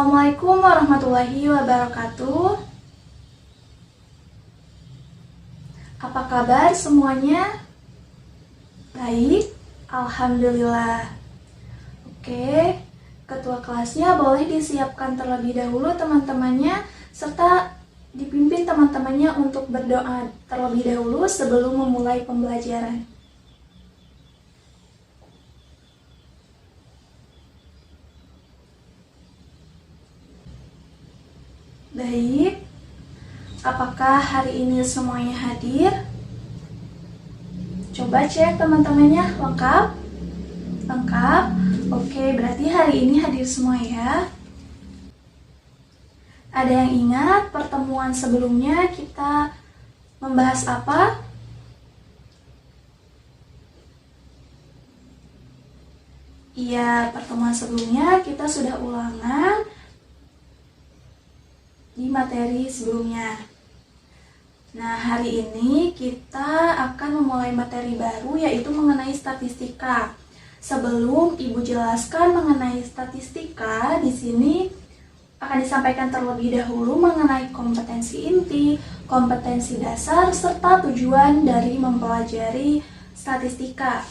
Assalamualaikum warahmatullahi wabarakatuh. Apa kabar semuanya? Baik, alhamdulillah. Oke, ketua kelasnya boleh disiapkan terlebih dahulu teman-temannya, serta dipimpin teman-temannya untuk berdoa terlebih dahulu sebelum memulai pembelajaran. Baik, apakah hari ini semuanya hadir? Coba cek teman-temannya, lengkap? Lengkap? Oke, berarti hari ini hadir semua ya. Ada yang ingat pertemuan sebelumnya kita membahas apa? Iya, pertemuan sebelumnya kita sudah ulangan di materi sebelumnya. Nah, hari ini kita akan memulai materi baru, yaitu mengenai statistika. Sebelum Ibu jelaskan mengenai statistika, di sini akan disampaikan terlebih dahulu mengenai kompetensi inti, kompetensi dasar, serta tujuan dari mempelajari statistika.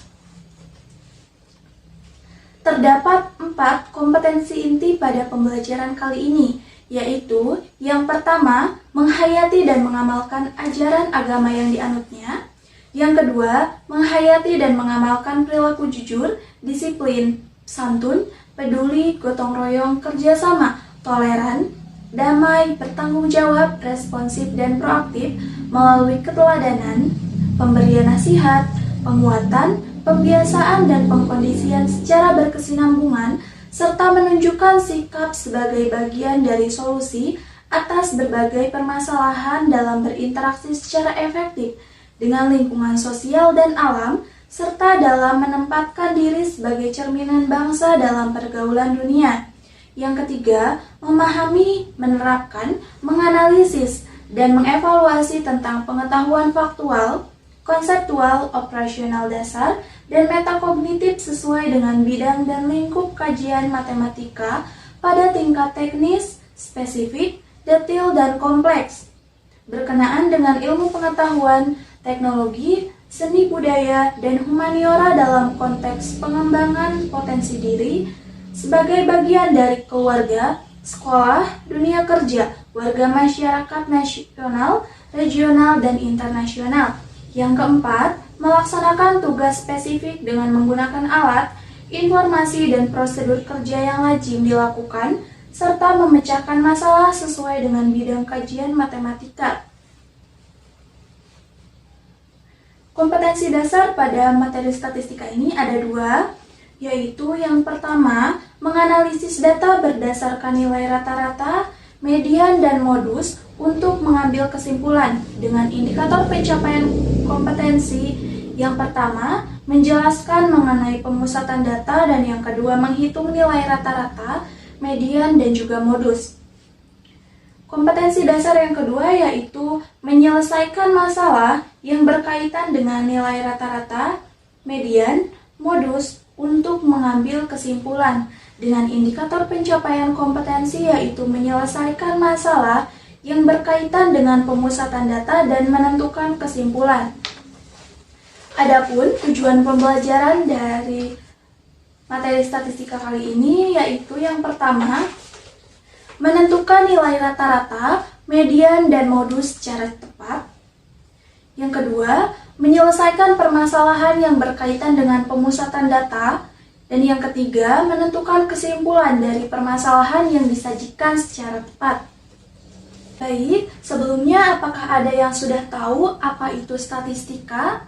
Terdapat 4 kompetensi inti pada pembelajaran kali ini, yaitu yang pertama, menghayati dan mengamalkan ajaran agama yang dianutnya. Yang kedua, menghayati dan mengamalkan perilaku jujur, disiplin, santun, peduli, gotong royong, kerjasama, toleran, damai, bertanggung jawab, responsif, dan proaktif melalui keteladanan, pemberian nasihat, penguatan, pembiasaan, dan pengkondisian secara berkesinambungan, serta menunjukkan sikap sebagai bagian dari solusi atas berbagai permasalahan dalam berinteraksi secara efektif dengan lingkungan sosial dan alam, serta dalam menempatkan diri sebagai cerminan bangsa dalam pergaulan dunia. Yang ketiga, memahami, menerapkan, menganalisis, dan mengevaluasi tentang pengetahuan faktual, konseptual, operasional dasar, dan metakognitif sesuai dengan bidang dan lingkup kajian matematika pada tingkat teknis, spesifik, detail, dan kompleks, berkenaan dengan ilmu pengetahuan, teknologi, seni budaya, dan humaniora dalam konteks pengembangan potensi diri sebagai bagian dari keluarga, sekolah, dunia kerja, warga masyarakat nasional, regional, dan internasional. Yang keempat, melaksanakan tugas spesifik dengan menggunakan alat, informasi, dan prosedur kerja yang lazim dilakukan, serta memecahkan masalah sesuai dengan bidang kajian matematika. Kompetensi dasar pada materi statistika ini ada 2, yaitu yang pertama, menganalisis data berdasarkan nilai rata-rata, median, dan modus untuk mengambil kesimpulan dengan indikator pencapaian kompetensi. Yang pertama, menjelaskan mengenai pemusatan data, dan yang kedua, menghitung nilai rata-rata, median, dan juga modus. Kompetensi dasar yang kedua yaitu menyelesaikan masalah yang berkaitan dengan nilai rata-rata, median, modus untuk mengambil kesimpulan dengan indikator pencapaian kompetensi, yaitu menyelesaikan masalah yang berkaitan dengan pemusatan data dan menentukan kesimpulan. Adapun tujuan pembelajaran dari materi statistika kali ini yaitu yang pertama, menentukan nilai rata-rata, median, dan modus secara tepat. Yang kedua, menyelesaikan permasalahan yang berkaitan dengan pemusatan data. Dan yang ketiga, menentukan kesimpulan dari permasalahan yang disajikan secara tepat. Baik, sebelumnya apakah ada yang sudah tahu apa itu statistika?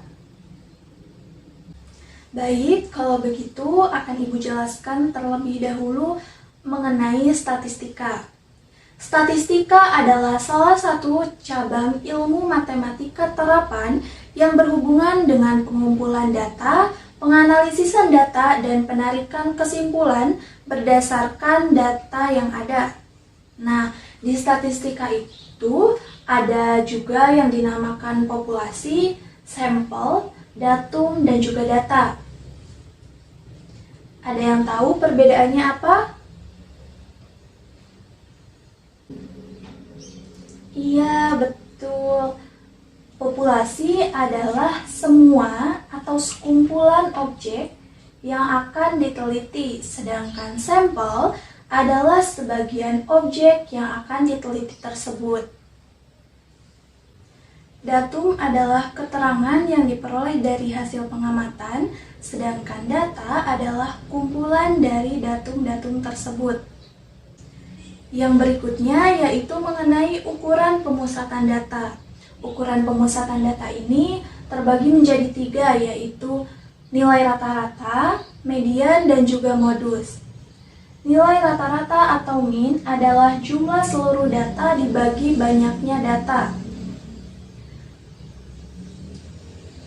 Baik, kalau begitu akan Ibu jelaskan terlebih dahulu mengenai statistika. Statistika adalah salah satu cabang ilmu matematika terapan yang berhubungan dengan pengumpulan data, penganalisisan data, dan penarikan kesimpulan berdasarkan data yang ada. Nah, di statistika itu ada juga yang dinamakan populasi, sampel, datum, dan juga data. Ada yang tahu perbedaannya apa? Iya, betul. Populasi adalah semua atau sekumpulan objek yang akan diteliti, sedangkan sampel adalah sebagian objek yang akan diteliti tersebut. Datum adalah keterangan yang diperoleh dari hasil pengamatan, sedangkan data adalah kumpulan dari datum-datum tersebut. Yang berikutnya yaitu mengenai ukuran pemusatan data. Ukuran pemusatan data ini terbagi menjadi 3, yaitu nilai rata-rata, median, dan juga modus. Nilai rata-rata atau mean adalah jumlah seluruh data dibagi banyaknya data.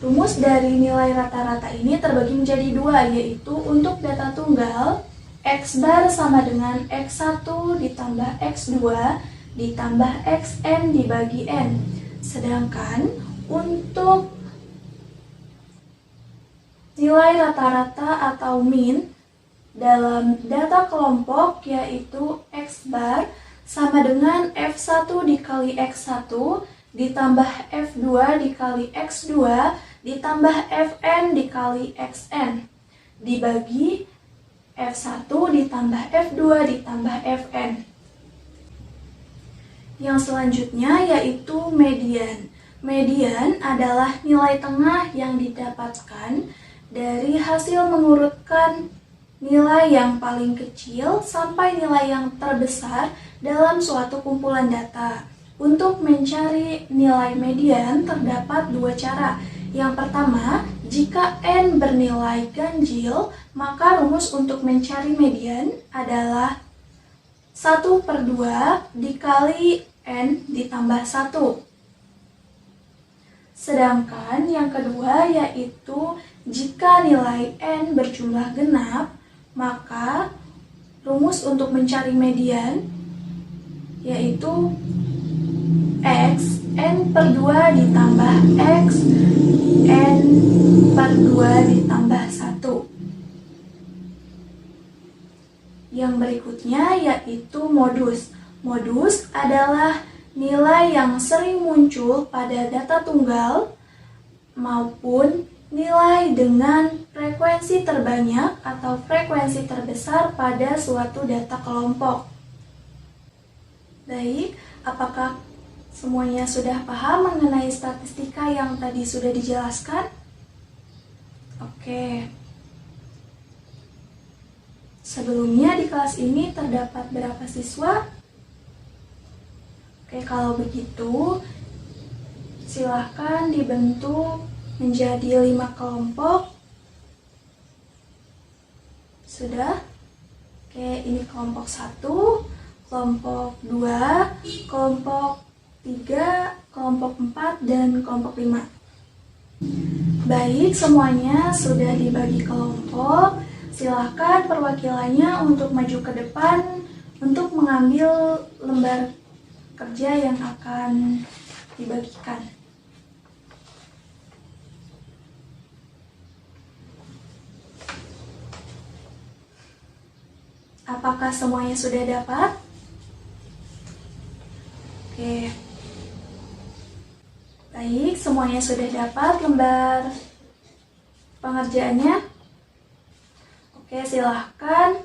Rumus dari nilai rata-rata ini terbagi menjadi 2, yaitu untuk data tunggal, X bar sama dengan X1 ditambah X2 ditambah Xn dibagi N. Sedangkan untuk nilai rata-rata atau mean dalam data kelompok yaitu X bar sama dengan F1 dikali X1 ditambah F2 dikali X2 ditambah Fn dikali Xn dibagi F1 ditambah F2 ditambah Fn. Yang selanjutnya yaitu median. Median adalah nilai tengah yang didapatkan dari hasil mengurutkan nilai yang paling kecil sampai nilai yang terbesar dalam suatu kumpulan data. Untuk mencari nilai median terdapat 2 cara. Yang pertama, jika N bernilai ganjil, maka rumus untuk mencari median adalah 1/2 dikali N ditambah 1. Sedangkan yang kedua yaitu jika nilai N berjumlah genap, maka rumus untuk mencari median yaitu X N/2 ditambah X N/2 ditambah 1. Yang berikutnya yaitu modus. Modus adalah nilai yang sering muncul pada data tunggal maupun nilai dengan frekuensi terbanyak atau frekuensi terbesar pada suatu data kelompok. Baik, apakah semuanya sudah paham mengenai statistika yang tadi sudah dijelaskan? Oke. Sebelumnya di kelas ini terdapat berapa siswa? Oke, kalau begitu silahkan dibentuk menjadi 5 kelompok. Sudah? Oke, ini kelompok 1, kelompok 2, kelompok 3, kelompok 4, dan kelompok 5. Baik, semuanya sudah dibagi kelompok. Silahkan perwakilannya untuk maju ke depan untuk mengambil lembar kerja yang akan dibagikan. Apakah semuanya sudah dapat? Oke. Baik, semuanya sudah dapat lembar pengerjaannya. Oke, silahkan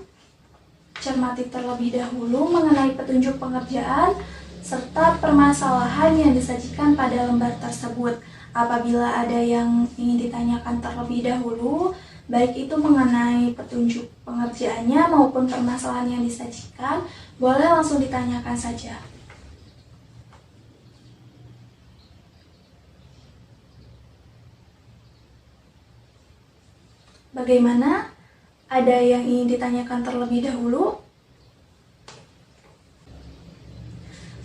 cermati terlebih dahulu mengenai petunjuk pengerjaan serta permasalahan yang disajikan pada lembar tersebut. Apabila ada yang ingin ditanyakan terlebih dahulu, baik itu mengenai petunjuk pengerjaannya maupun permasalahan yang disajikan, boleh langsung ditanyakan saja. Bagaimana? Ada yang ingin ditanyakan terlebih dahulu?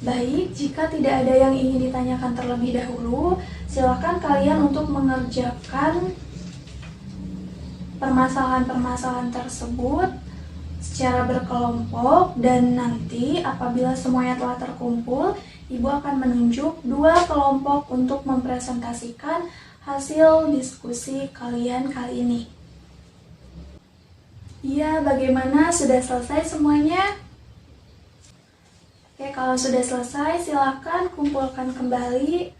Baik, jika tidak ada yang ingin ditanyakan terlebih dahulu, silakan kalian untuk mengerjakan permasalahan-permasalahan tersebut secara berkelompok, dan nanti apabila semuanya telah terkumpul, Ibu akan menunjuk 2 kelompok untuk mempresentasikan hasil diskusi kalian kali ini. Iya, bagaimana? Sudah selesai semuanya? Oke, kalau sudah selesai, silakan kumpulkan kembali.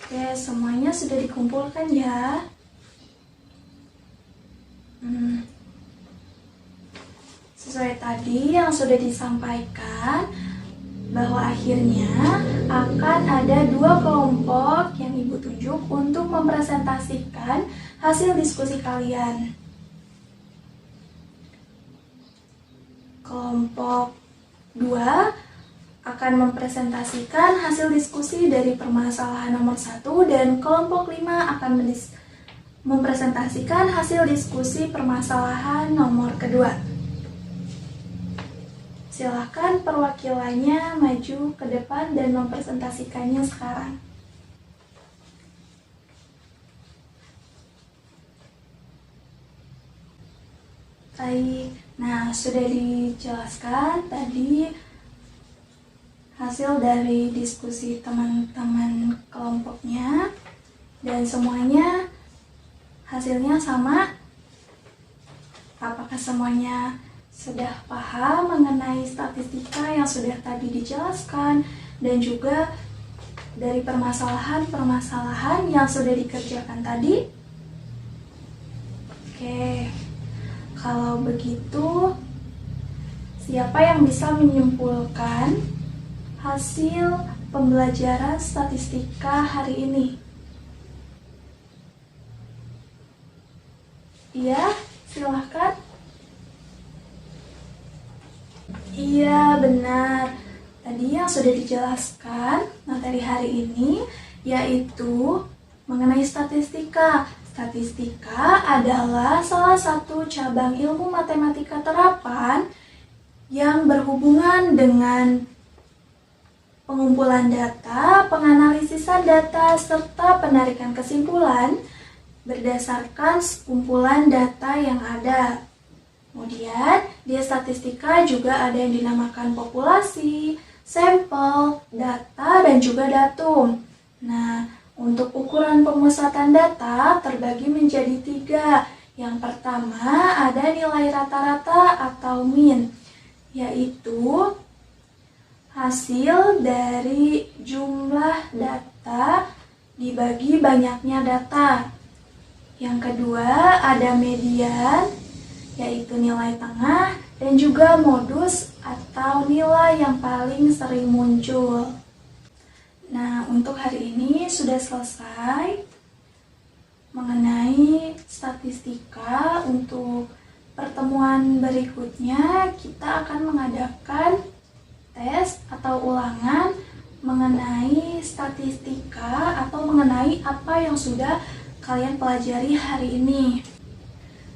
Oke, semuanya sudah dikumpulkan ya. Sesuai tadi yang sudah disampaikan, bahwa akhirnya akan ada 2 kelompok yang Ibu tunjuk untuk mempresentasikan hasil diskusi kalian. Kelompok 2 akan mempresentasikan hasil diskusi dari permasalahan nomor 1 dan kelompok 5 akan mempresentasikan hasil diskusi permasalahan nomor kedua. Silakan perwakilannya maju ke depan dan mempresentasikannya sekarang. Baik, nah sudah dijelaskan tadi hasil dari diskusi teman-teman kelompoknya dan semuanya hasilnya sama. Apakah semuanya sudah paham mengenai statistika yang sudah tadi dijelaskan dan juga dari permasalahan-permasalahan yang sudah dikerjakan tadi? Oke, kalau begitu siapa yang bisa menyimpulkan hasil pembelajaran statistika hari ini? Iya, silahkan. Iya, benar. Tadi yang sudah dijelaskan materi hari ini yaitu mengenai statistika. Statistika adalah salah satu cabang ilmu matematika terapan yang berhubungan dengan pengumpulan data, penganalisisan data, serta penarikan kesimpulan berdasarkan kumpulan data yang ada. Kemudian, di statistika juga ada yang dinamakan populasi, sampel, data, dan juga datum. Nah, untuk ukuran pemusatan data terbagi menjadi 3. Yang pertama ada nilai rata-rata atau mean, yaitu hasil dari jumlah data dibagi banyaknya data. Yang kedua ada median, yaitu nilai tengah, dan juga modus atau nilai yang paling sering muncul. Nah, untuk hari ini sudah selesai mengenai statistika. Untuk pertemuan berikutnya kita akan mengadakan tes atau ulangan mengenai statistika atau mengenai apa yang sudah kalian pelajari hari ini.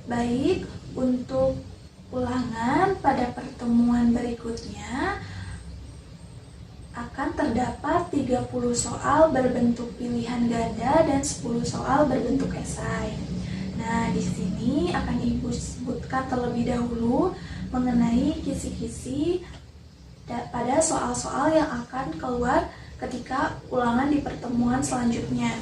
Baik, untuk ulangan pada pertemuan berikutnya akan terdapat 30 soal berbentuk pilihan ganda dan 10 soal berbentuk esai. Nah, di sini akan Ibu sebutkan terlebih dahulu mengenai kisi-kisi pada soal-soal yang akan keluar ketika ulangan di pertemuan selanjutnya.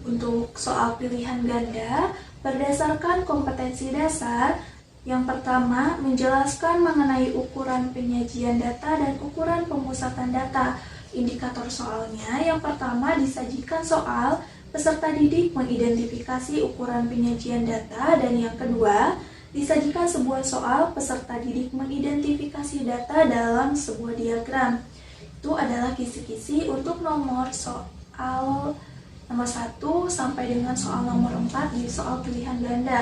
Untuk soal pilihan ganda, berdasarkan kompetensi dasar, yang pertama menjelaskan mengenai ukuran penyajian data dan ukuran pemusatan data. Indikator soalnya, yang pertama disajikan soal, peserta didik mengidentifikasi ukuran penyajian data, dan yang kedua disajikan sebuah soal, peserta didik mengidentifikasi data dalam sebuah diagram. Itu adalah kisi-kisi untuk nomor soal nomor 1 sampai dengan soal nomor 4 di soal pilihan ganda.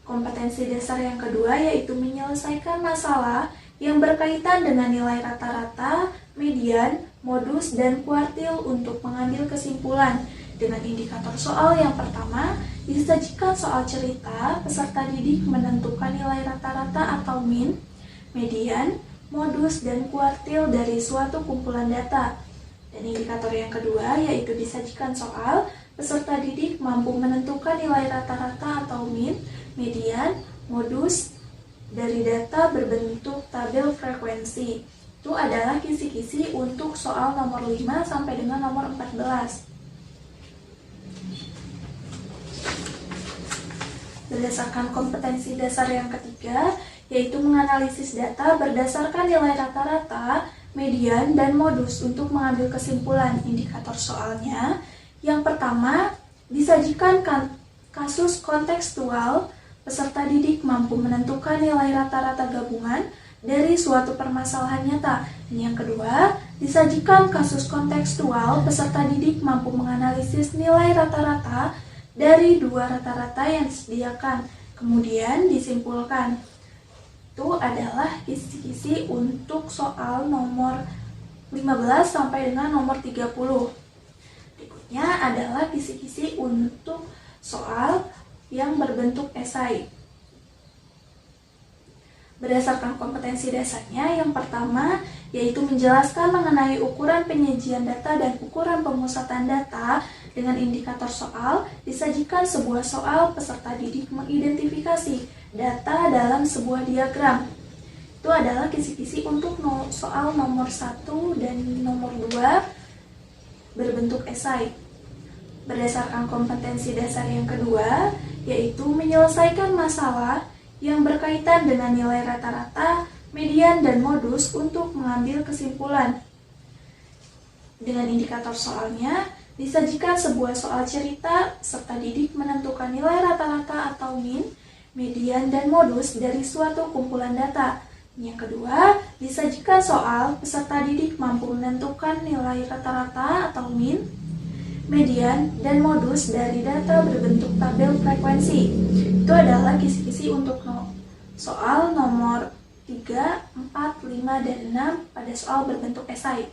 Kompetensi dasar yang kedua yaitu menyelesaikan masalah yang berkaitan dengan nilai rata-rata, median, modus, dan kuartil untuk mengambil kesimpulan. Dengan indikator soal yang pertama, disajikan soal cerita, peserta didik menentukan nilai rata-rata atau mean, median, modus, dan kuartil dari suatu kumpulan data. Dan indikator yang kedua yaitu disajikan soal, peserta didik mampu menentukan nilai rata-rata atau mean, median, modus dari data berbentuk tabel frekuensi. Itu adalah kisi-kisi untuk soal nomor 5 sampai dengan nomor 14. berdasarkan kompetensi dasar yang ketiga, yaitu menganalisis data berdasarkan nilai rata-rata, median, dan modus untuk mengambil kesimpulan. Indikator soalnya, yang pertama, disajikan kasus kontekstual, peserta didik mampu menentukan nilai rata-rata gabungan dari suatu permasalahan nyata. Dan yang kedua, disajikan kasus kontekstual, peserta didik mampu menganalisis nilai rata-rata dari dua rata-rata yang disediakan. Kemudian disimpulkan. Itu adalah kisi-kisi untuk soal nomor 15 sampai dengan nomor 30. Berikutnya adalah kisi-kisi untuk soal yang berbentuk esai. Berdasarkan kompetensi dasarnya, yang pertama yaitu menjelaskan mengenai ukuran penyajian data dan ukuran pemusatan data dengan indikator soal. Disajikan sebuah soal, peserta didik mengidentifikasi data dalam sebuah diagram. Itu adalah kisi-kisi untuk soal nomor 1 dan nomor 2 berbentuk esai. Berdasarkan kompetensi dasar yang kedua, yaitu menyelesaikan masalah yang berkaitan dengan nilai rata-rata, median, dan modus untuk mengambil kesimpulan. Dengan indikator soalnya, disajikan sebuah soal cerita, serta didik menentukan nilai rata-rata atau min, median, dan modus dari suatu kumpulan data. Yang kedua, disajikan soal, peserta didik mampu menentukan nilai rata-rata atau min, median, dan modus dari data berbentuk tabel frekuensi. Itu adalah kisi-kisi untuk soal nomor 3, 4, 5, dan 6 pada soal berbentuk esai.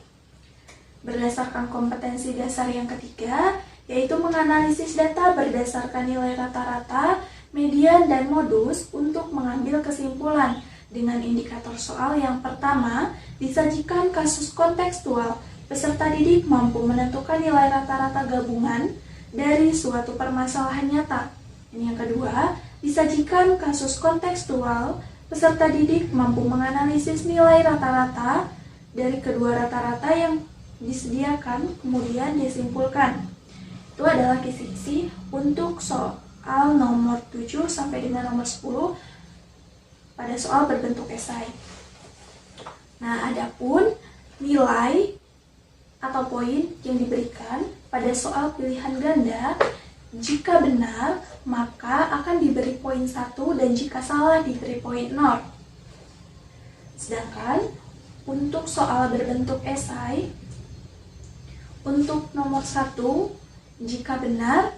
Berdasarkan kompetensi dasar yang ketiga, yaitu menganalisis data berdasarkan nilai rata-rata, median, dan modus untuk mengambil kesimpulan. Dengan indikator soal yang pertama, disajikan kasus kontekstual, peserta didik mampu menentukan nilai rata-rata gabungan dari suatu permasalahan nyata. Dan yang kedua, disajikan kasus kontekstual, peserta didik mampu menganalisis nilai rata-rata dari kedua rata-rata yang disediakan, kemudian disimpulkan. Itu adalah kisi-kisi untuk soal nomor 7 sampai dengan nomor 10 pada soal berbentuk esai. Nah, adapun nilai atau poin yang diberikan pada soal pilihan ganda, jika benar maka akan diberi poin 1 dan jika salah diberi poin 0. Sedangkan untuk soal berbentuk esai, untuk nomor 1 jika benar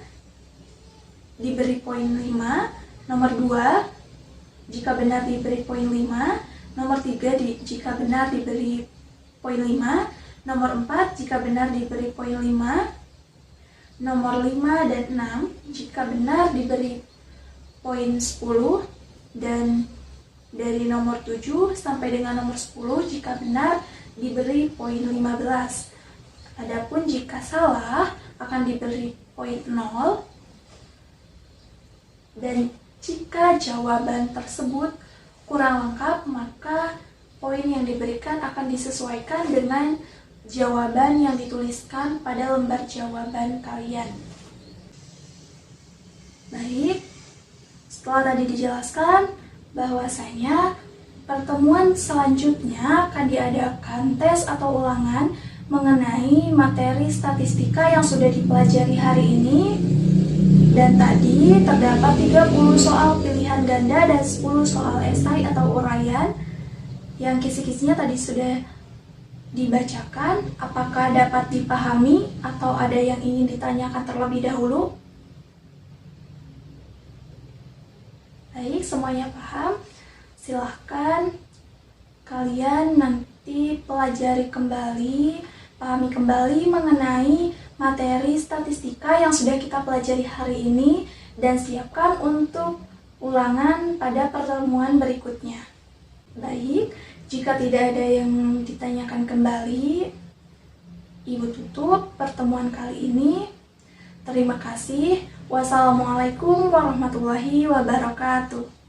diberi poin 5, nomor 2 jika benar diberi poin 5, nomor 3 jika benar diberi poin 5, nomor 4 jika benar diberi poin 5, nomor 5 dan 6 jika benar diberi poin 10, dan dari nomor 7 sampai dengan nomor 10 jika benar diberi poin 15. Adapun jika salah akan diberi poin 0, dan jika jawaban tersebut kurang lengkap maka poin yang diberikan akan disesuaikan dengan jawaban yang dituliskan pada lembar jawaban kalian. Baik, setelah tadi dijelaskan bahwasanya pertemuan selanjutnya akan diadakan tes atau ulangan mengenai materi statistika yang sudah dipelajari hari ini. Dan tadi terdapat 30 soal pilihan ganda dan 10 soal esai atau uraian yang kisi-kisinya tadi sudah dibacakan. Apakah dapat dipahami atau ada yang ingin ditanyakan terlebih dahulu? Baik, semuanya paham. Silahkan kalian nanti pelajari kembali, pahami kembali mengenai materi statistika yang sudah kita pelajari hari ini dan siapkan untuk ulangan pada pertemuan berikutnya. Baik, jika tidak ada yang ditanyakan kembali, Ibu tutup pertemuan kali ini. Terima kasih. Wassalamualaikum warahmatullahi wabarakatuh.